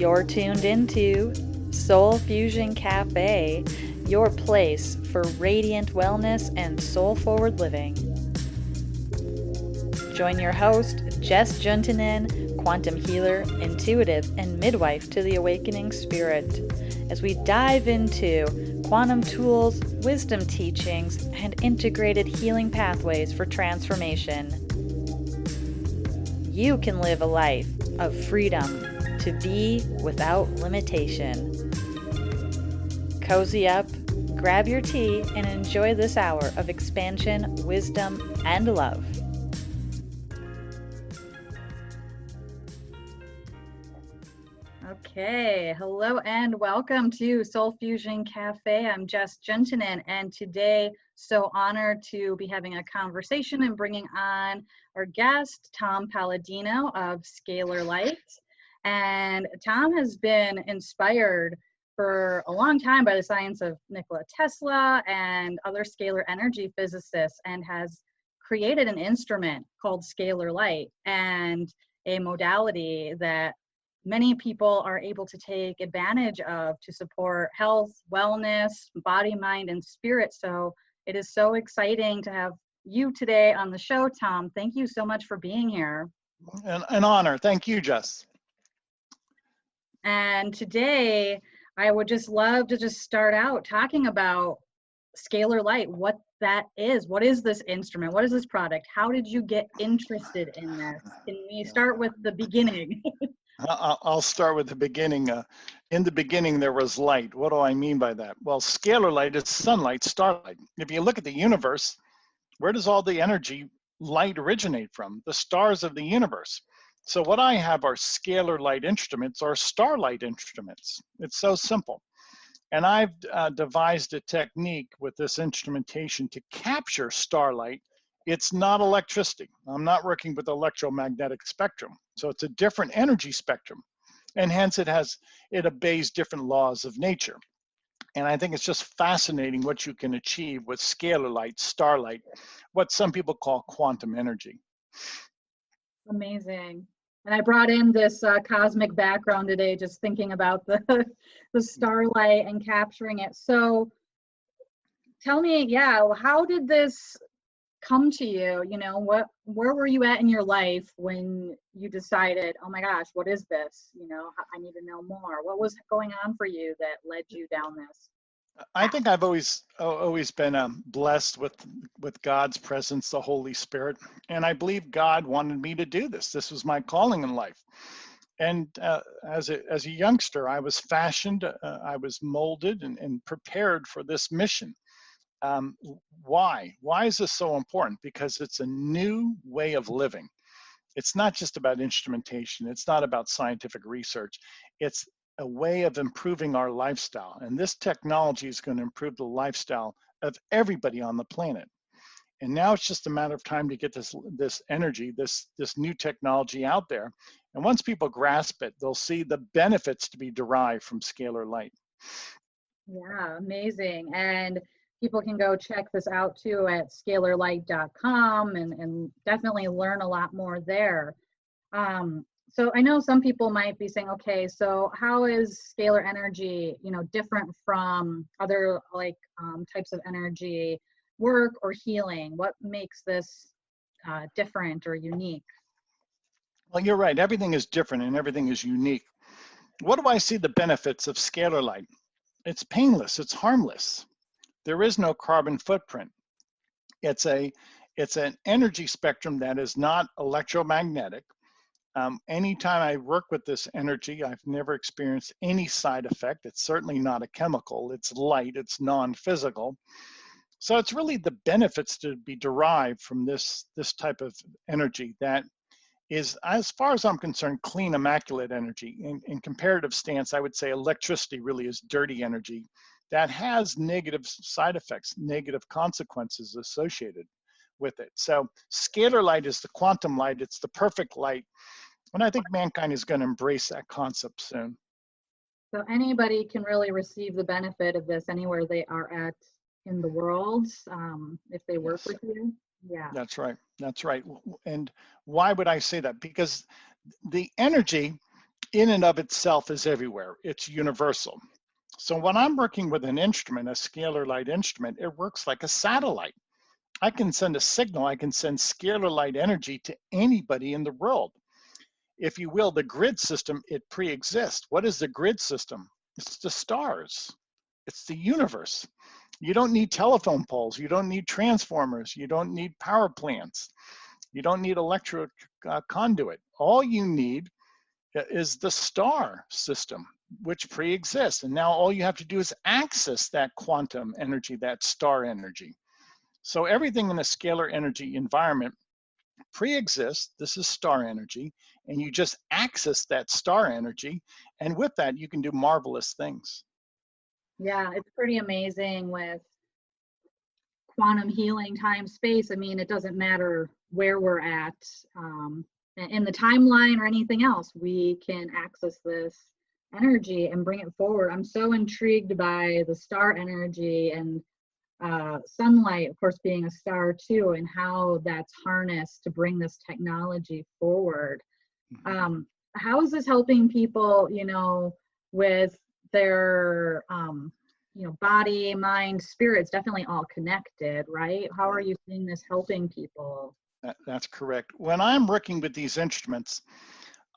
You're tuned into Soul Fusion Cafe, your place for radiant wellness and soul-forward living. Join your host, Jess Juntunen, quantum healer, intuitive, and midwife to the awakening spirit, as we dive into quantum tools, wisdom teachings, and integrated healing pathways for transformation. You can live a life of freedom to be without limitation. Cozy up, grab your tea, and enjoy this hour of expansion, wisdom, and love. Okay, hello and welcome to Soul Fusion Cafe. I'm Jess Juntunen, and today so honored to be having a conversation and bringing on our guest, Tom Paladino of Scalar Light. And Tom has been inspired for a long time by the science of Nikola Tesla and other scalar energy physicists, and has created an instrument called Scalar Light, and a modality that many people are able to take advantage of to support health, wellness, body, mind, and spirit. So it is so exciting to have you today on the show, Tom. Thank you so much for being here. An honor. Thank you, Jess. And today, I would just love to just start out talking about Scalar Light, what that is. What is this instrument? What is this product? How did you get interested in this? Can we start with the beginning? I'll start with the beginning. In the beginning, there was light. What do I mean by that? Well, scalar light is sunlight, starlight. If you look at the universe, where does all the energy light originate from? The stars of the universe. So what I have are scalar light instruments or starlight instruments. It's so simple. And I've devised a technique with this instrumentation to capture starlight. It's not electricity. I'm not working with electromagnetic spectrum. So it's a different energy spectrum. And hence it obeys different laws of nature. And I think it's just fascinating what you can achieve with scalar light, starlight, what some people call quantum energy. Amazing. And I brought in this cosmic background today, just thinking about the starlight and capturing it. So tell me, how did this come to you? You know, where were you at in your life when you decided, oh my gosh, what is this? You know, I need to know more. What was going on for you that led you down this? I think I've always been blessed with God's presence, the Holy Spirit, and I believe God wanted me to do this. This was my calling in life. And as a youngster, I was fashioned, I was molded and prepared for this mission. Why? Why is this so important? Because it's a new way of living. It's not just about instrumentation. It's not about scientific research. It's a way of improving our lifestyle. And this technology is going to improve the lifestyle of everybody on the planet. And now it's just a matter of time to get this energy, this new technology out there. And once people grasp it, they'll see the benefits to be derived from scalar light. Yeah, amazing. And people can go check this out too at scalarlight.com and definitely learn a lot more there. So I know some people might be saying, okay, so how is scalar energy, different from other types of energy work or healing? What makes this different or unique? Well, you're right. Everything is different and everything is unique. What do I see the benefits of scalar light? It's painless. It's harmless. There is no carbon footprint. It's an energy spectrum that is not electromagnetic. Anytime I work with this energy, I've never experienced any side effect. It's certainly not a chemical. It's light. It's non-physical. So it's really the benefits to be derived from this type of energy that is, as far as I'm concerned, clean, immaculate energy. In comparative stance, I would say electricity really is dirty energy that has negative side effects, negative consequences associated with it. So scalar light is the quantum light. It's the perfect light. And I think mankind is going to embrace that concept soon. So anybody can really receive the benefit of this anywhere they are at in the world, if they work with you. Yeah. That's right. That's right. And why would I say that? Because the energy in and of itself is everywhere. It's universal. So when I'm working with an instrument, a scalar light instrument, it works like a satellite. I can send a signal, I can send scalar light energy to anybody in the world. If you will, the grid system, it pre-exists. What is the grid system? It's the stars. It's the universe. You don't need telephone poles. You don't need transformers. You don't need power plants. You don't need electric conduit. All you need is the star system, which pre-exists. And now all you have to do is access that quantum energy, that star energy. So everything in a scalar energy environment pre-exists. This is star energy, and you just access that star energy, and with that you can do marvelous things. Yeah, it's pretty amazing with quantum healing, time, space. I mean, it doesn't matter where we're at in the timeline or anything else. We can access this energy and bring it forward. I'm so intrigued by the star energy and sunlight, of course, being a star too, and how that's harnessed to bring this technology forward. How is this helping people, you know, with their you know, body, mind, spirit? It's definitely all connected, right? How are you seeing this helping people? That's correct. When I'm working with these instruments,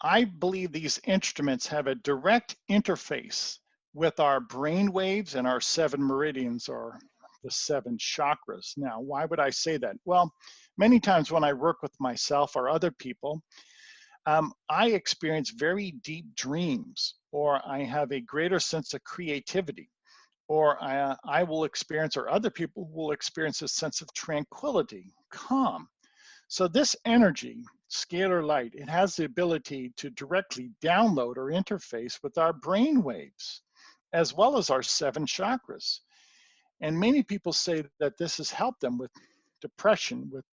I believe these instruments have a direct interface with our brain waves and our 7 meridians, or the 7 chakras. Now, why would I say that? Well, many times when I work with myself or other people, I experience very deep dreams, or I have a greater sense of creativity, or I will experience, or other people will experience, a sense of tranquility, calm. So this energy, scalar light, it has the ability to directly download or interface with our brain waves, as well as our 7 chakras. And many people say that this has helped them with depression, with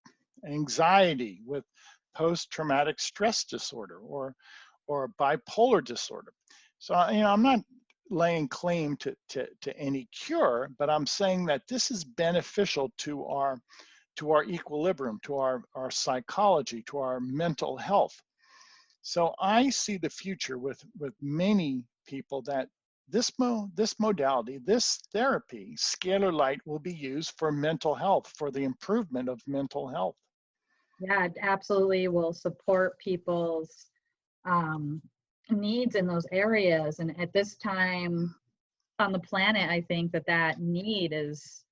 anxiety, with post-traumatic stress disorder, or bipolar disorder. So, you know, I'm not laying claim to any cure, but I'm saying that this is beneficial to our equilibrium, to our psychology, to our mental health. So I see the future with many people that this modality, this therapy, scalar light, will be used for mental health, for the improvement of mental health. Yeah, it absolutely will support people's needs in those areas. And at this time on the planet, I think that that need is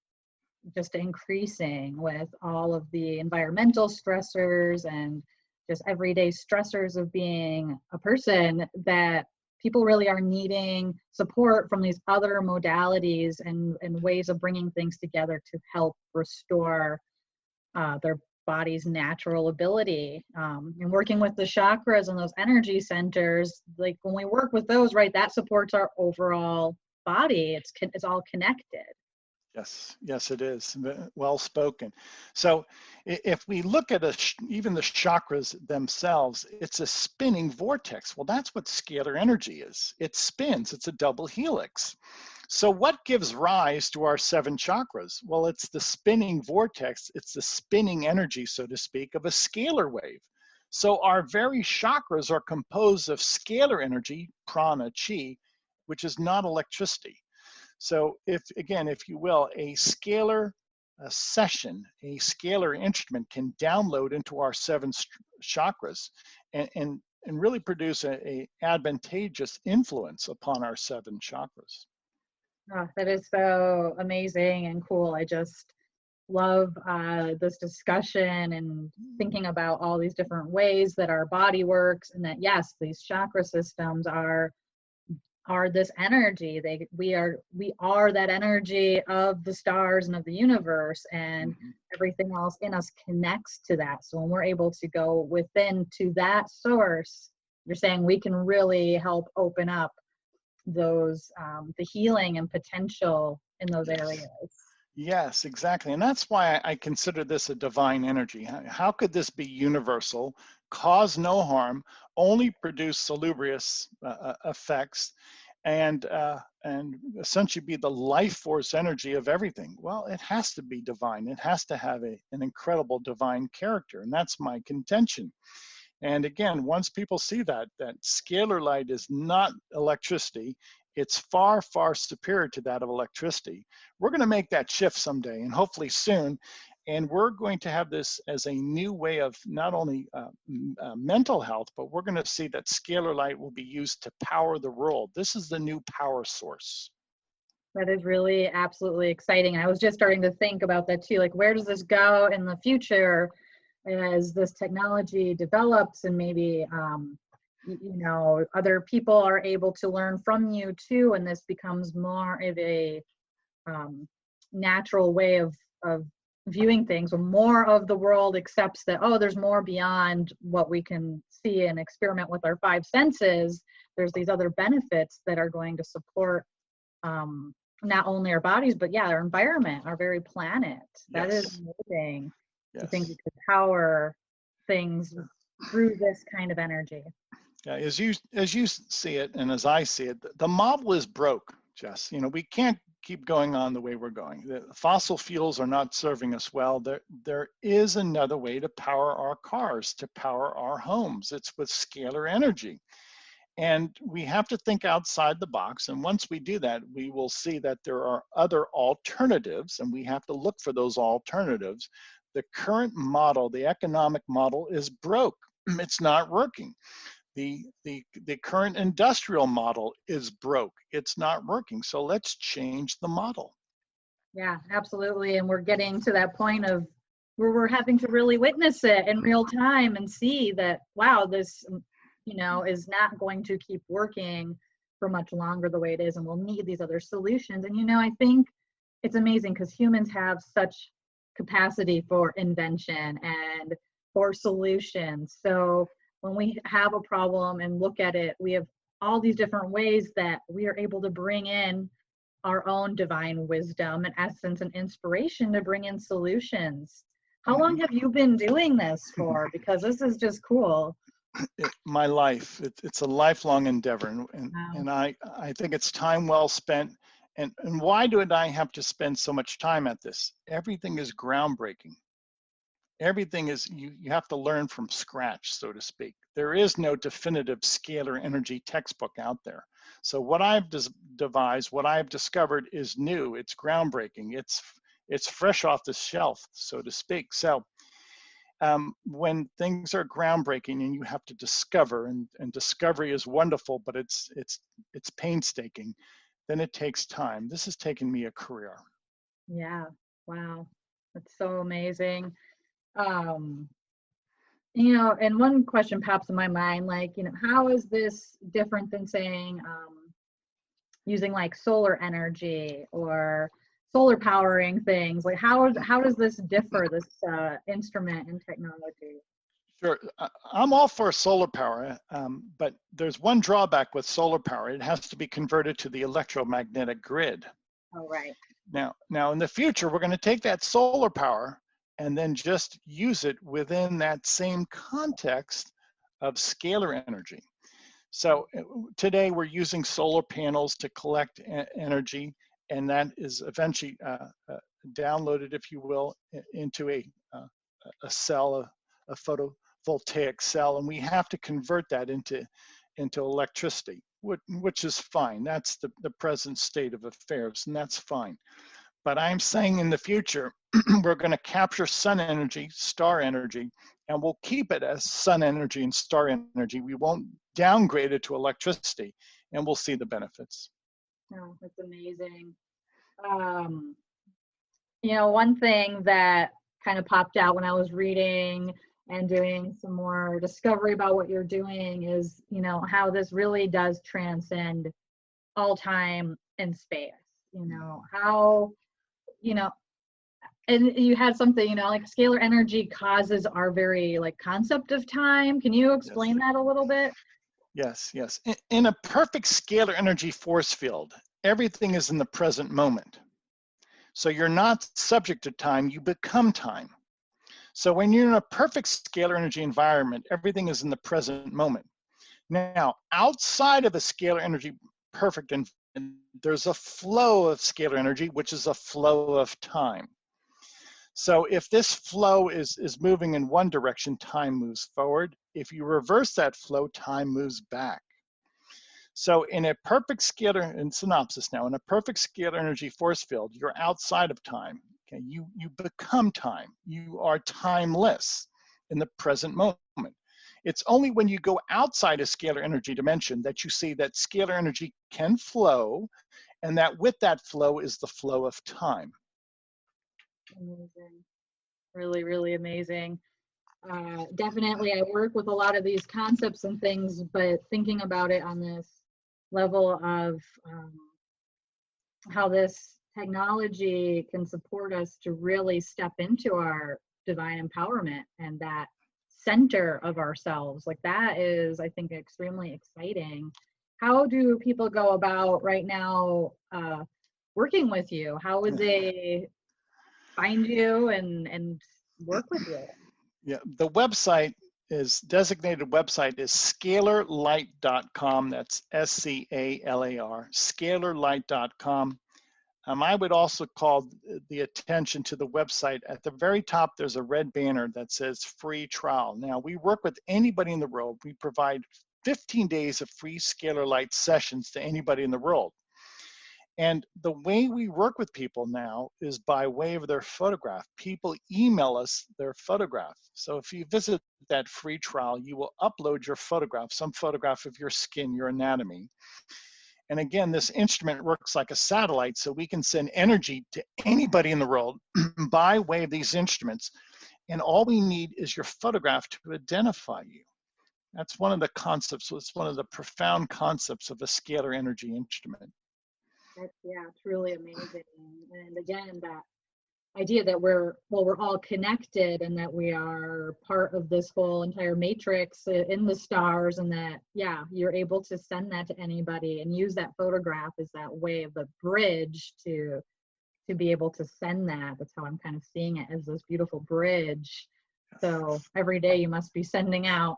just increasing with all of the environmental stressors and just everyday stressors of being a person, that people really are needing support from these other modalities and ways of bringing things together to help restore their body's natural ability. And working with the chakras and those energy centers, like when we work with those, right, that supports our overall body. It's all connected. Yes, it is. Well spoken. So if we look at even the chakras themselves, it's a spinning vortex. Well, that's what scalar energy is. It spins, it's a double helix. So what gives rise to our 7 chakras? Well, it's the spinning vortex. It's the spinning energy, so to speak, of a scalar wave. So our very chakras are composed of scalar energy, prana, chi, which is not electricity. So if you will, a scalar session, a scalar instrument can download into our 7 chakras and really produce a advantageous influence upon our 7 chakras. Oh, that is so amazing and cool. I just love this discussion and thinking about all these different ways that our body works, and that yes, these chakra systems are this energy. We are that energy of the stars and of the universe, and everything else in us connects to that. So when we're able to go within to that source, you're saying we can really help open up those the healing and potential in those areas. Yes, exactly. And that's why I consider this a divine energy. How could this be universal, cause no harm, only produce salubrious effects, and essentially be the life force energy of everything? Well, it has to be divine. It has to have an incredible divine character. And that's my contention. And again, once people see that scalar light is not electricity, it's far, far superior to that of electricity. We're going to make that shift someday, and hopefully soon. And we're going to have this as a new way of not only mental health, but we're going to see that scalar light will be used to power the world. This is the new power source. That is really absolutely exciting. I was just starting to think about that too. Like, where does this go in the future as this technology develops, and maybe, you know, other people are able to learn from you too, and this becomes more of a natural way of viewing things, or more of the world accepts that, oh, there's more beyond what we can see and experiment with our five senses. There's these other benefits that are going to support not only our bodies, but yeah, our environment, our very planet. That Yes. is amazing. Yes. I think we could power things through this kind of energy. Yeah, as you see it, and as I see it, the model is broke, Jess. You know, we can't keep going on the way we're going. The fossil fuels are not serving us well. There is another way to power our cars, to power our homes. It's with scalar energy. And we have to think outside the box. And once we do that, we will see that there are other alternatives, and we have to look for those alternatives. The current model, the economic model, is broke. It's not working. The current industrial model is broke. It's not working. So let's change the model. Yeah, absolutely. And we're getting to that point of where we're having to really witness it in real time and see that, wow, this, you know, is not going to keep working for much longer the way it is, and we'll need these other solutions. And, you know, I think it's amazing because humans have such capacity for invention and for solutions. So when we have a problem and look at it, we have all these different ways that we are able to bring in our own divine wisdom and essence and inspiration to bring in solutions. How long have you been doing this for? Because this is just cool. My life, it's a lifelong endeavor, and, Wow. and I think it's time well spent. And why did I have to spend so much time at this? Everything is groundbreaking. Everything is, you have to learn from scratch, so to speak. There is no definitive scalar energy textbook out there. So what I've devised, what I've discovered is new, it's groundbreaking, it's fresh off the shelf, so to speak. So when things are groundbreaking and you have to discover, and discovery is wonderful, but it's painstaking, then it takes time. This has taken me a career. Yeah. Wow. That's so amazing. You know, and one question pops in my mind, like, you know, how is this different than saying using like solar energy or solar powering things? Like, how does this differ, this instrument and technology? Sure, I'm all for solar power, but there's one drawback with solar power. It has to be converted to the electromagnetic grid. Oh, right. Now in the future, we're going to take that solar power and then just use it within that same context of scalar energy. So today we're using solar panels to collect energy, and that is eventually downloaded, if you will, into a cell, a photovoltaic cell, and we have to convert that into electricity, which is fine. That's the present state of affairs, and that's fine. But I'm saying in the future, we're going to capture sun energy, star energy, and we'll keep it as sun energy and star energy. We won't downgrade it to electricity, and we'll see the benefits. Oh, that's amazing. You know, one thing that kind of popped out when I was reading and doing some more discovery about what you're doing is, you know, how this really does transcend all time and space. You know, how, you know, and you had something, you know, like scalar energy causes our very like concept of time. Can you explain that a little bit? Yes. In a perfect scalar energy force field, everything is in the present moment. So you're not subject to time, you become time. So when you're in a perfect scalar energy environment, everything is in the present moment. Now, outside of a scalar energy perfect environment, there's a flow of scalar energy, which is a flow of time. So if this flow is moving in one direction, time moves forward. If you reverse that flow, time moves back. So in a perfect scalar, in synopsis now, in a perfect scalar energy force field, you're outside of time. Okay, you become time. You are timeless in the present moment. It's only when you go outside a scalar energy dimension that you see that scalar energy can flow, and that with that flow is the flow of time. Amazing. Really, really amazing. Definitely, I work with a lot of these concepts and things, but thinking about it on this level of how this technology can support us to really step into our divine empowerment and that center of ourselves, like that is, I think, extremely exciting. How do people go about right now working with you? How would they find you and work with you? Yeah, the website is designated website is scalarlight.com. That's SCALAR, scalarlight.com. I would also call the attention to the website. At the very top, there's a red banner that says free trial. Now, we work with anybody in the world. We provide 15 days of free Scalar Light sessions to anybody in the world. And the way we work with people now is by way of their photograph. People email us their photograph. So if you visit that free trial, you will upload your photograph, some photograph of your skin, your anatomy. And again, this instrument works like a satellite, so we can send energy to anybody in the world by way of these instruments. And all we need is your photograph to identify you. That's one of the concepts, it's one of the profound concepts of a scalar energy instrument. Yeah, truly amazing. And again, that idea that we're all connected and that we are part of this whole entire matrix in the stars, and that, yeah, you're able to send that to anybody and use that photograph as that way of the bridge to be able to send that. That's how I'm kind of seeing it, as this beautiful bridge. So every day you must be sending out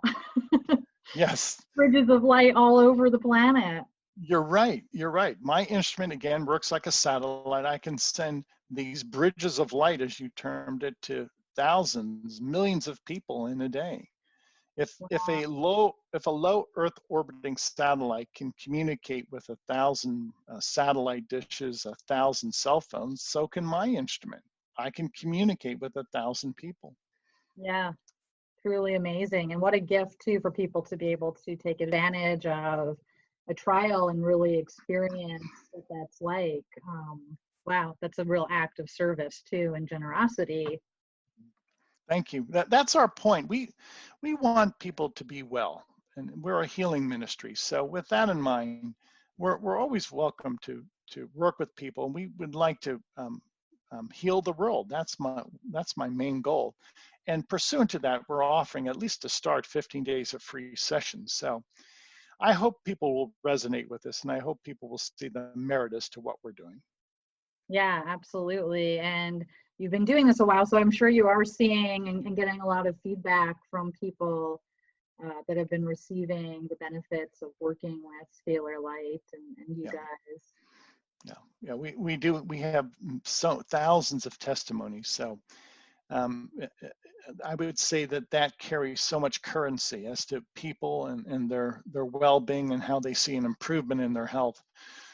Yes. bridges of light all over the planet. You're right. You're right. My instrument, again, works like a satellite. I can send these bridges of light, as you termed it, to thousands, millions of people in a day. If a low Earth orbiting satellite can communicate with 1,000 satellite dishes, 1,000 cell phones, so can my instrument. I can communicate with 1,000 people. Yeah, truly amazing. And what a gift too for people to be able to take advantage of a trial and really experience what that's like. Wow, that's a real act of service too, and generosity. Thank you. That's our point. We want people to be well, and we're a healing ministry. So with that in mind, we're always welcome to work with people. We would like to heal the world. That's my main goal. And pursuant to that, we're offering, at least to start, 15 days of free sessions. So I hope people will resonate with this, and I hope people will see the merit as to what we're doing. Yeah, absolutely. And you've been doing this a while, so I'm sure you are seeing and getting a lot of feedback from people that have been receiving the benefits of working with Scalar Light and you guys. Yeah, we do. We have thousands of testimonies. So I would say that carries so much currency as to people and their well-being and how they see an improvement in their health.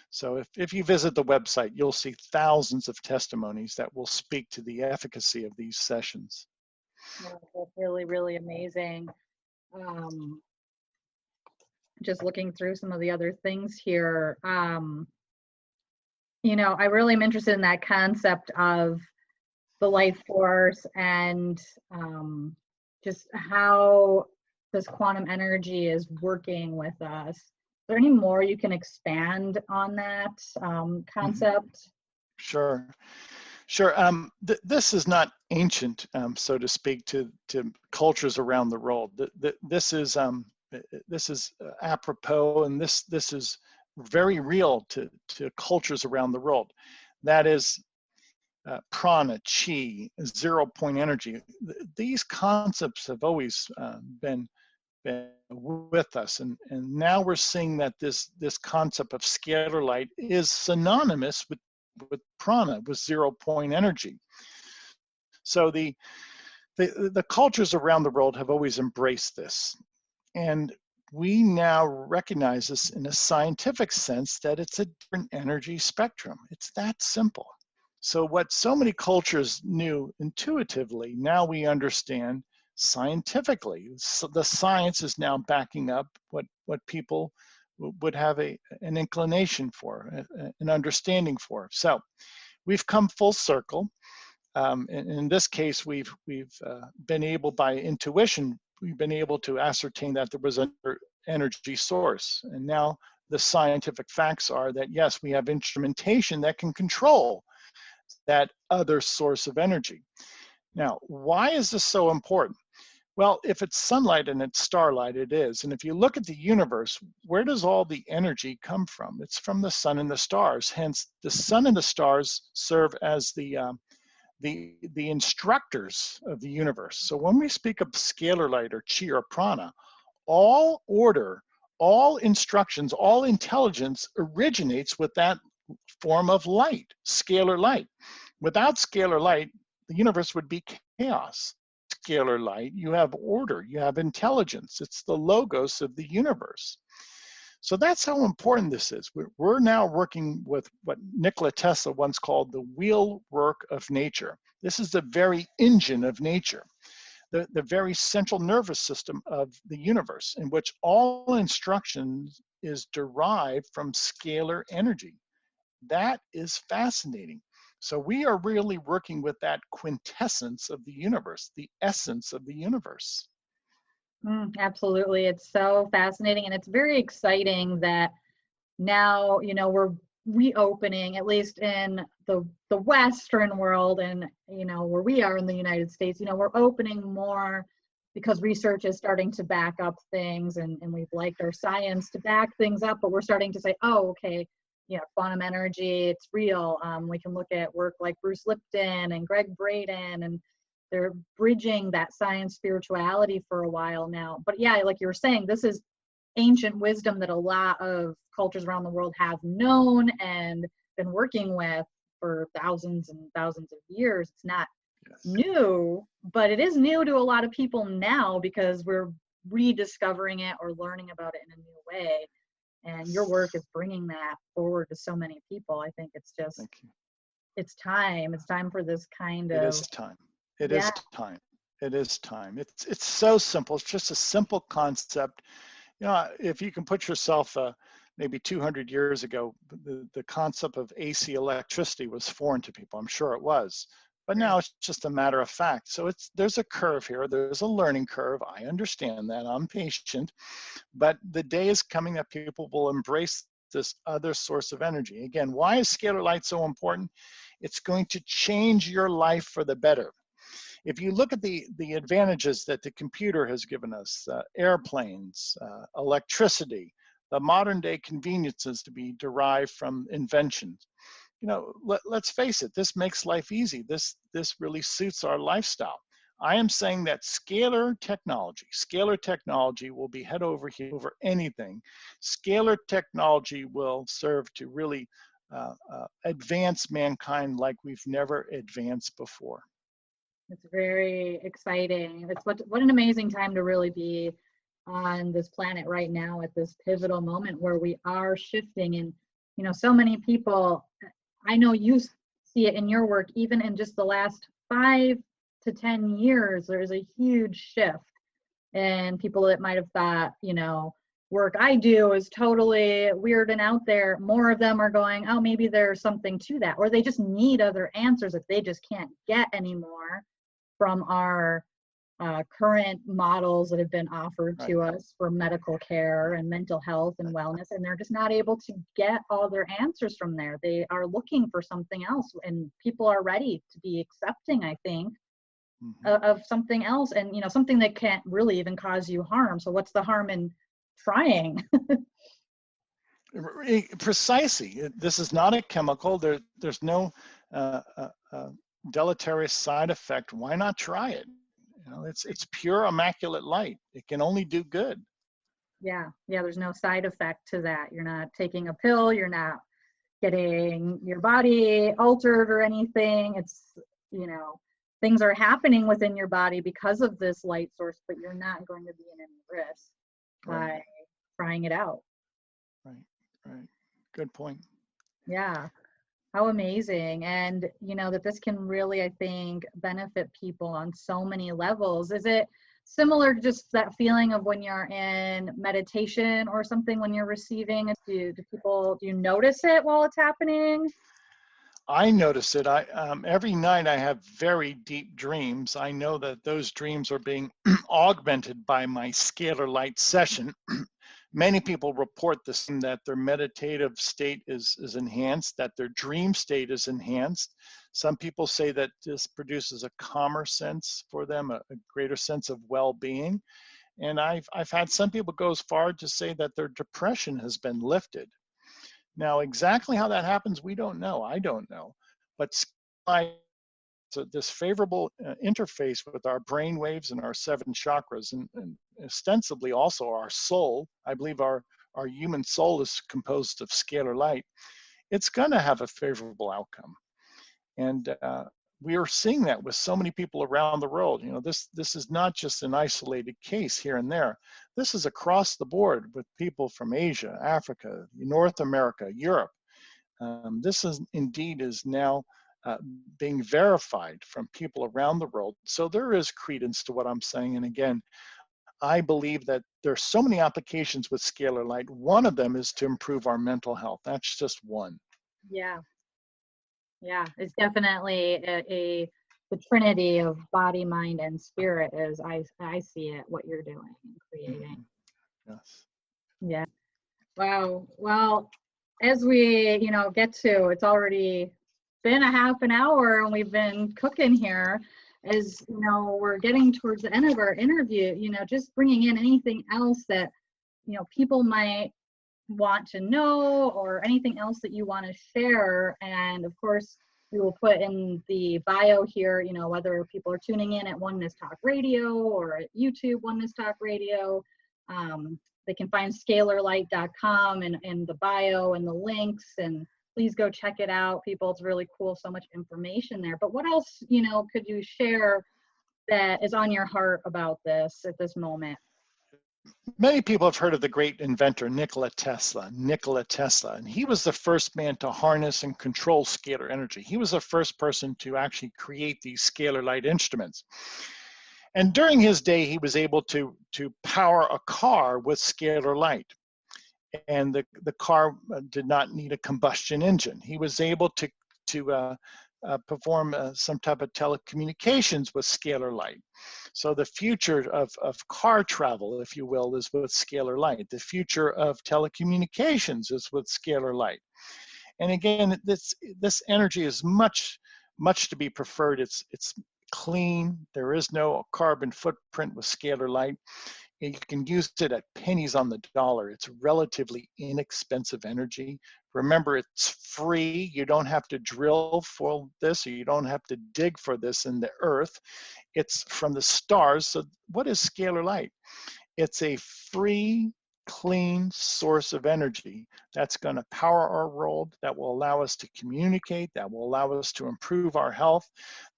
So if you visit the website, you'll see thousands of testimonies that will speak to the efficacy of these sessions. Well, that's really, really amazing. Just looking through some of the other things here, you know, I really am interested in that concept of the life force and just how this quantum energy is working with us. Is there any more you can expand on that concept? Sure. This is not ancient, so to speak, to cultures around the world. This is apropos, and this is very real to cultures around the world. That is prana, chi, 0-point energy. These concepts have always been with us, and now we're seeing that this concept of scalar light is synonymous with prana, with 0-point energy. So the cultures around the world have always embraced this. And we now recognize this in a scientific sense that it's a different energy spectrum. It's that simple. So what so many cultures knew intuitively, now we understand scientifically. So the science is now backing up what people would have an inclination for, an understanding for. So we've come full circle. In this case, we've been able, by intuition, we've been able to ascertain that there was an energy source. And now the scientific facts are that, yes, we have instrumentation that can control that other source of energy. Now, why is this so important? Well, if it's sunlight and it's starlight, it is. And if you look at the universe, where does all the energy come from? It's from the sun and the stars. Hence, the sun and the stars serve as the instructors of the universe. So when we speak of scalar light or chi or prana, all order, all instructions, all intelligence originates with that form of light, scalar light. Without scalar light, the universe would be chaos. Scalar light, you have order, you have intelligence. It's the logos of the universe. So that's how important this is. We're now working with what Nikola Tesla once called the wheel work of nature. This is the very engine of nature, the very central nervous system of the universe, in which all instruction is derived from scalar energy. That is fascinating. So we are really working with that quintessence of the universe, the essence of the universe. Absolutely. It's so fascinating, and it's very exciting that now, we're reopening, at least in the Western world, and, where we are in the United States, we're opening more because research is starting to back up things, and we've liked our science to back things up, but we're starting to say, oh, okay, quantum energy, it's real. We can look at work like Bruce Lipton and Greg Braden, and they're bridging that science spirituality for a while now. But yeah, like you were saying, this is ancient wisdom that a lot of cultures around the world have known and been working with for thousands and thousands of years. It's not new, but it is new to a lot of people now because we're rediscovering it or learning about it in a new way. And your work is bringing that forward to so many people. I think it's just, it's time. It's time for this kind of. It is time. It is time. It is time. It's so simple. It's just a simple concept. If you can put yourself maybe 200 years ago, the concept of AC electricity was foreign to people. I'm sure it was. But now it's just a matter of fact. So there's a curve here. There's a learning curve. I understand that. I'm patient. But the day is coming that people will embrace this other source of energy. Again, why is scalar light so important? It's going to change your life for the better. If you look at the advantages that the computer has given us, airplanes, electricity, the modern day conveniences to be derived from inventions, let's face it, this makes life easy. This really suits our lifestyle. I am saying that scalar technology will be head over heels over anything. Scalar technology will serve to really advance mankind like we've never advanced before. It's very exciting. It's what an amazing time to really be on this planet right now at this pivotal moment where we are shifting. And, so many people, I know you see it in your work, even in just the last 5 to 10 years, there's a huge shift. And people that might have thought, work I do is totally weird and out there, more of them are going, oh, maybe there's something to that, or they just need other answers that they just can't get anymore from our current models that have been offered to us for medical care and mental health and wellness, and they're just not able to get all their answers from there. They are looking for something else, and people are ready to be accepting, I think, of something else, and something that can't really even cause you harm. So what's the harm in trying? Precisely. This is not a chemical. There's no deleterious side effect. Why not try it? It's pure immaculate light. It can only do good. Yeah, there's no side effect to that. You're not taking a pill, you're not getting your body altered or anything. It's things are happening within your body because of this light source, but you're not going to be in any risk by trying it out. Right, right. Good point. Yeah. How amazing. And that this can really, I think, benefit people on so many levels. Is it similar to just that feeling of when you're in meditation or something, when you're receiving it? Do you notice it while it's happening? I notice it. Every night I have very deep dreams. I know that those dreams are being augmented by my scalar light session. Many people report the same, that their meditative state is enhanced, that their dream state is enhanced. Some people say that this produces a calmer sense for them, a greater sense of well-being. And I've had some people go as far to say that their depression has been lifted. Now, exactly how that happens, we don't know. I don't know. But so this favorable interface with our brain waves and our 7 chakras, and ostensibly also our soul. I believe our human soul is composed of scalar light. It's going to have a favorable outcome. And we are seeing that with so many people around the world. This is not just an isolated case here and there. This is across the board with people from Asia, Africa, North America, Europe. This is now being verified from people around the world. So there is credence to what I'm saying. And again, I believe that there's so many applications with scalar light. One of them is to improve our mental health. That's just one. Yeah. Yeah. It's definitely the trinity of body, mind, and spirit, as I see it, what you're doing and creating. Yes. Yeah. Wow. Well, as we, get to, it's already been a half an hour and we've been cooking here. As we're getting towards the end of our interview, just bringing in anything else that, people might want to know, or anything else that you want to share. And of course, we will put in the bio here, whether people are tuning in at Oneness Talk Radio or at YouTube Oneness Talk Radio. They can find scalarlight.com in the bio and the links, and please go check it out, people. It's really cool, so much information there. But what else, could you share that is on your heart about this at this moment? Many people have heard of the great inventor Nikola Tesla, and he was the first man to harness and control scalar energy. He was the first person to actually create these scalar light instruments. And during his day, he was able to power a car with scalar light. And the car did not need a combustion engine. He was able to perform some type of telecommunications with scalar light. So the future of car travel, if you will, is with scalar light. The future of telecommunications is with scalar light. And again, this energy is much to be preferred. It's clean. There is no carbon footprint with scalar light. You can use it at pennies on the dollar. It's relatively inexpensive energy. Remember, it's free. You don't have to drill for this, or you don't have to dig for this in the earth. It's from the stars. So what is scalar light? It's a free, clean source of energy that's going to power our world, that will allow us to communicate, that will allow us to improve our health,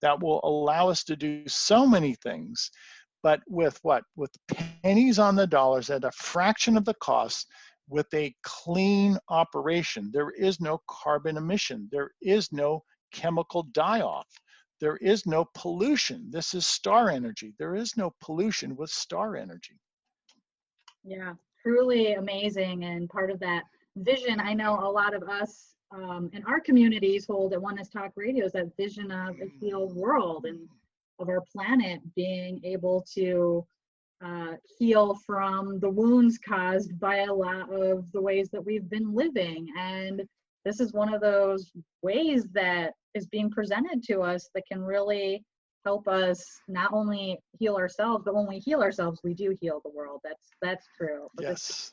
that will allow us to do so many things. But with what? With pennies on the dollars at a fraction of the cost, with a clean operation. There is no carbon emission. There is no chemical die-off. There is no pollution. This is star energy. There is no pollution with star energy. Yeah, truly amazing. And part of that vision, I know a lot of us in our communities hold at Oneness Talk Radio, is that vision of a healed world and of our planet being able to heal from the wounds caused by a lot of the ways that we've been living. And this is one of those ways that is being presented to us that can really help us not only heal ourselves, but when we heal ourselves, we do heal the world. That's true. But yes.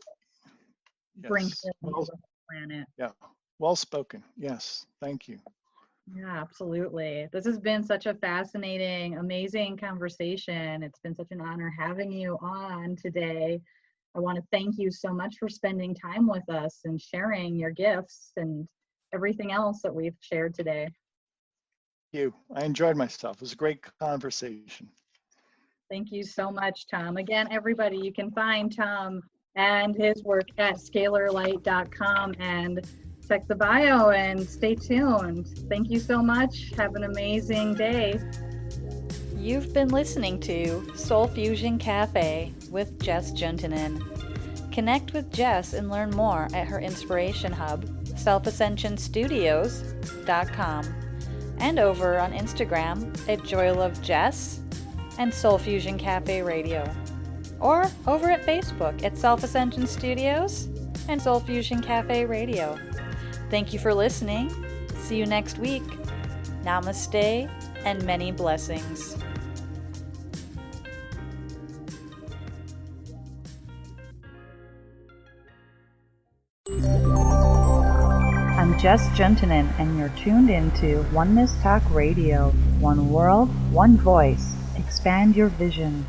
bring Yes. healing to the planet. Yeah. Well spoken. Yes. Thank you. Yeah, absolutely. This has been such a fascinating, amazing conversation. It's been such an honor having you on today. I want to thank you so much for spending time with us and sharing your gifts and everything else that we've shared today. you. I enjoyed myself. It was a great conversation. Thank you so much, Tom. Again, everybody, you can find Tom and his work at scalarlight.com and check the bio and stay tuned. Thank you so much. Have an amazing day. You've been listening to Soul Fusion Cafe with Jess Juntunen. Connect with Jess and learn more at her inspiration hub, selfascensionstudios.com, and over on Instagram at JoyLoveJess and Soul Fusion Cafe Radio, or over at Facebook at Self Ascension Studios and Soul Fusion Cafe Radio. Thank you for listening. See you next week. Namaste and many blessings. I'm Jess Juntunen, and you're tuned into Oneness Talk Radio. One world, one voice. Expand your vision.